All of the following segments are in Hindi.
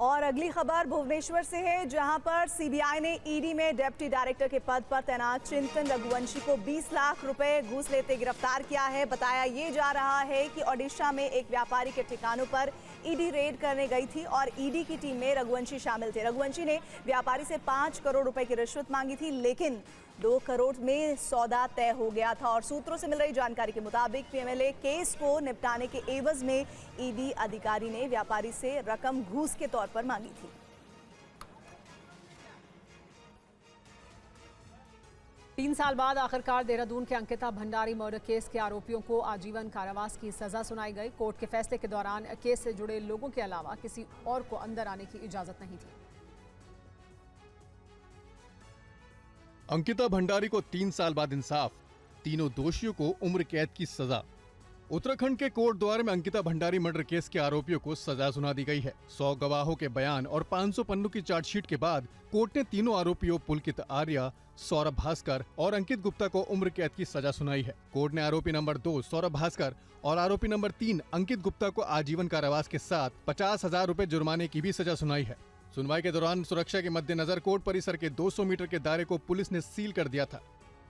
और अगली खबर भुवनेश्वर से है, जहां पर सीबीआई ने ईडी में डिप्टी डायरेक्टर के पद पर तैनात चिंतन रघुवंशी को 20 लाख रुपए घूस लेते गिरफ्तार किया है। बताया ये जा रहा है कि ओडिशा में एक व्यापारी के ठिकानों पर ईडी रेड करने गई थी और ईडी की टीम में रघुवंशी शामिल थे। रघुवंशी ने व्यापारी से 5 करोड़ रुपए की रिश्वत मांगी थी, लेकिन 2 करोड़ में सौदा तय हो गया था। और सूत्रों से मिल रही जानकारी के मुताबिक पीएमएलए केस को निपटाने के एवज में ईडी अधिकारी ने व्यापारी से रकम घूस के तौर पर मांगी थी। 3 साल बाद आखिरकार देहरादून के अंकिता भंडारी मर्डर केस के आरोपियों को आजीवन कारावास की सजा सुनाई गई। कोर्ट के फैसले के दौरान केस से जुड़े लोगों के अलावा किसी और को अंदर आने की इजाजत नहीं थी। अंकिता भंडारी को 3 साल बाद इंसाफ, तीनों दोषियों को उम्र कैद की सजा। उत्तराखंड के कोर्ट द्वार में अंकिता भंडारी मर्डर केस के आरोपियों को सजा सुना दी गई है। 100 गवाहों के बयान और 500 पन्नों की चार्जशीट के बाद कोर्ट ने तीनों आरोपियों पुलकित आर्या, सौरभ भास्कर और अंकित गुप्ता को उम्र कैद की सजा सुनाई है। कोर्ट ने आरोपी नंबर 2 सौरभ भास्कर और आरोपी नंबर 3 अंकित गुप्ता को आजीवन कारावास के साथ 50,000 रुपए जुर्माने की भी सजा सुनाई है। सुनवाई के दौरान सुरक्षा के मद्देनजर कोर्ट परिसर के 200 मीटर के दायरे को पुलिस ने सील कर दिया था।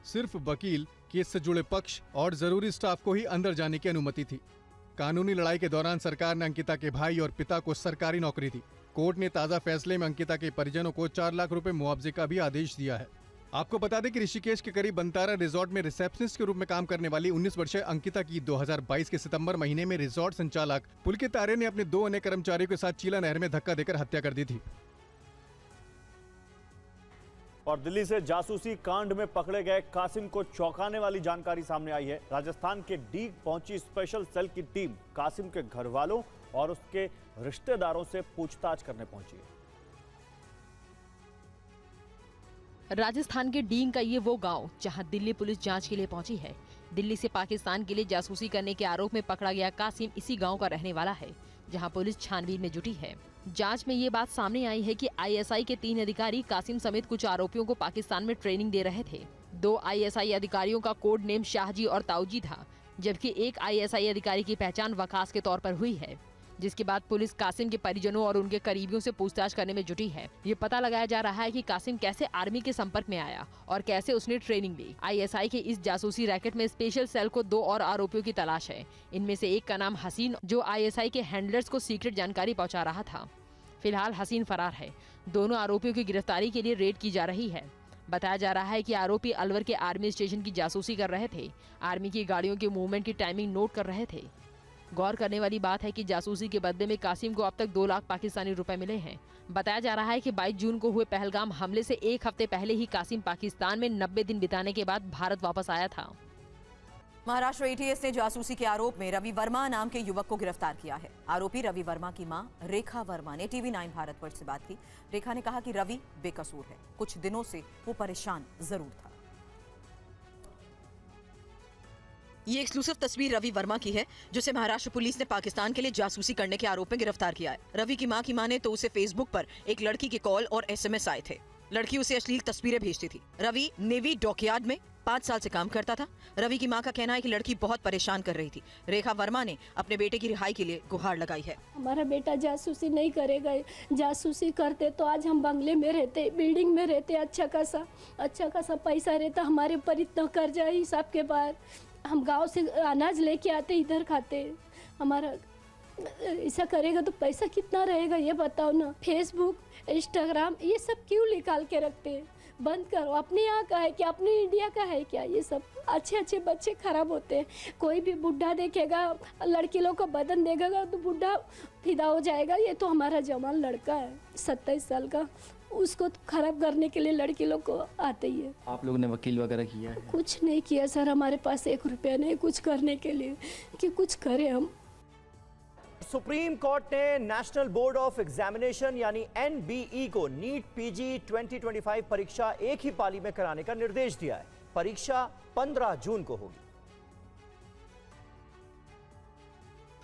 सिर्फ वकील, केस से जुड़े पक्ष और जरूरी स्टाफ को ही अंदर जाने की अनुमति थी। कानूनी लड़ाई के दौरान सरकार ने अंकिता के भाई और पिता को सरकारी नौकरी दी। कोर्ट ने ताजा फैसले में अंकिता के परिजनों को 4 लाख रुपए मुआवजे का भी आदेश दिया है। आपको बता दें कि ऋषिकेश के करीब बंतारा रिजॉर्ट में रिसेप्शनिस्ट के रूप में काम करने वाली 19 वर्षीय अंकिता की 2022 के सितंबर महीने में रिजॉर्ट संचालक पुलकित आर्य ने अपने 2 अन्य कर्मचारियों के साथ चीला नहर में धक्का देकर हत्या कर दी थी। और दिल्ली से जासूसी कांड में पकड़े गए कासिम को चौंकाने वाली जानकारी सामने आई है। राजस्थान के डीग पहुंची स्पेशल सेल की टीम कासिम के घर वालों और उसके रिश्तेदारों से पूछताछ करने पहुंची है। राजस्थान के डींग का ये वो गांव जहां दिल्ली पुलिस जांच के लिए पहुंची है। दिल्ली से पाकिस्तान के लिए जासूसी करने के आरोप में पकड़ा गया कासिम इसी गांव का रहने वाला है, जहां पुलिस छानबीन में जुटी है। जांच में ये बात सामने आई है कि आईएसआई के 3 अधिकारी कासिम समेत कुछ आरोपियों को पाकिस्तान में ट्रेनिंग दे रहे थे। 2 आईएसआई अधिकारियों का कोड नेम शाहजी और ताऊजी था, जबकि एक आईएसआई अधिकारी की पहचान वकास के तौर पर हुई है। जिसके बाद पुलिस कासिम के परिजनों और उनके करीबियों से पूछताछ करने में जुटी है। ये पता लगाया जा रहा है कि कासिम कैसे आर्मी के संपर्क में आया और कैसे उसने ट्रेनिंग ली। आईएसआई के इस जासूसी रैकेट में स्पेशल सेल को 2 और आरोपियों की तलाश है। इनमें से एक का नाम हसीन, जो आईएसआई के हैंडलर्स को सीक्रेट जानकारी पहुंचा रहा था। फिलहाल हसीन फरार है। दोनों आरोपियों की गिरफ्तारी के लिए रेड की जा रही है। बताया जा रहा है कि आरोपी अलवर के आर्मी स्टेशन की जासूसी कर रहे थे। आर्मी की गाड़ियों के मूवमेंट की टाइमिंग नोट कर रहे थे। गौर करने वाली बात है कि जासूसी के बदले में कासिम को अब तक 2 लाख पाकिस्तानी रुपए मिले हैं। बताया जा रहा है कि 22 जून को हुए पहलगाम हमले से 1 हफ्ते पहले ही कासिम पाकिस्तान में 90 दिन बिताने के बाद भारत वापस आया था। महाराष्ट्र एटीएस ने जासूसी के आरोप में रवि वर्मा नाम के युवक को गिरफ्तार किया है। आरोपी रवि वर्मा की मां रेखा वर्मा ने टीवी9 भारतवर्ष से बात की। रेखा ने कहा कि रवि बेकसूर है, कुछ दिनों से वो परेशान जरूर था। ये एक्सक्लूसिव तस्वीर रवि वर्मा की है, जिसे महाराष्ट्र पुलिस ने पाकिस्तान के लिए जासूसी करने के आरोप में गिरफ्तार किया है। रवि की मां की माने तो उसे फेसबुक पर एक लड़की के कॉल और एसएमएस आए थे। लड़की उसे अश्लील तस्वीरें भेजती थी। रवि नेवी डॉकयार्ड में 5 साल से काम करता था। रवि की मां का कहना है कि लड़की बहुत परेशान कर रही थी। रेखा वर्मा ने अपने बेटे की रिहाई के लिए गुहार लगाई है। हमारा बेटा जासूसी नहीं करेगा, जासूसी करते तो आज हम बंगले में रहते, बिल्डिंग में रहते, अच्छा खासा पैसा रहता। हमारे ऊपर इतना कर्जा है हिसाब के बाद। हम गांव से अनाज लेके आते, इधर खाते। हमारा ऐसा करेगा तो पैसा कितना रहेगा ये बताओ ना। फेसबुक, इंस्टाग्राम ये सब क्यों निकाल के रखते हैं? बंद करो। अपने यहाँ का है क्या, अपने इंडिया का है क्या? ये सब अच्छे बच्चे खराब होते हैं। कोई भी बुढ़ा देखेगा, लड़की लोग का बदन देखेगा तो बुढ़ा फिदा हो जाएगा। ये तो हमारा जवान लड़का है 27 साल का, उसको खराब करने के लिए लड़की लोग को आते ही है। आप लोगों ने वकील वगैरह किया है? कुछ नहीं किया सर, हमारे पास 1 रुपया नहीं कुछ करने के लिए कि कुछ करें हम। सुप्रीम कोर्ट ने नेशनल बोर्ड ऑफ एग्जामिनेशन यानी एनबीई को नीट पीजी 2025 परीक्षा एक ही पाली में कराने का निर्देश दिया है। परीक्षा 15 जून को होगी।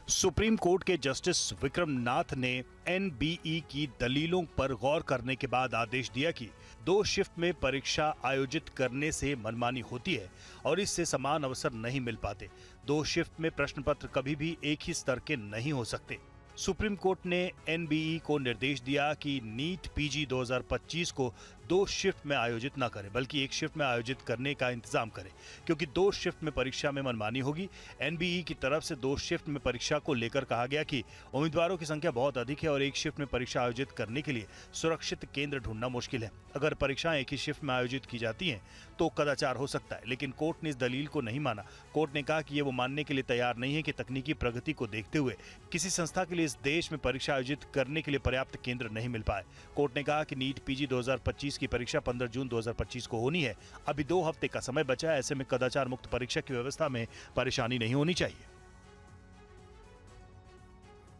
सुप्रीम कोर्ट के जस्टिस विक्रम नाथ ने एनबीई की दलीलों पर गौर करने के बाद आदेश दिया कि 2 शिफ्ट में परीक्षा आयोजित करने से मनमानी होती है और इससे समान अवसर नहीं मिल पाते। 2 शिफ्ट में प्रश्न पत्र कभी भी एक ही स्तर के नहीं हो सकते। सुप्रीम कोर्ट ने एनबीई को निर्देश दिया कि नीट पीजी 2025 को 2 शिफ्ट में आयोजित न करे, बल्कि एक शिफ्ट में आयोजित करने का इंतजाम करे, क्योंकि 2 शिफ्ट में परीक्षा में मनमानी होगी। एनबीई की तरफ से 2 शिफ्ट में परीक्षा को लेकर कहा गया कि उम्मीदवारों की संख्या बहुत अधिक है और एक शिफ्ट में परीक्षा आयोजित करने के लिए सुरक्षित केंद्र ढूंढना मुश्किल है। अगर परीक्षाएं एक ही शिफ्ट में आयोजित की जाती हैं तो कदाचार हो सकता है, लेकिन कोर्ट ने इस दलील को नहीं माना। कोर्ट ने कहा कि ये वो मानने के लिए तैयार नहीं है कि तकनीकी प्रगति को देखते हुए किसी संस्था के लिए इस देश में परीक्षा आयोजित करने के लिए पर्याप्त केंद्र नहीं मिल पाए। कोर्ट ने कहा कि नीट पीजी 2025 की परीक्षा 15 जून 2025 को होनी है। अभी 2 हफ्ते का समय बचा है, ऐसे में कदाचार मुक्त परीक्षा की व्यवस्था में परेशानी नहीं होनी चाहिए।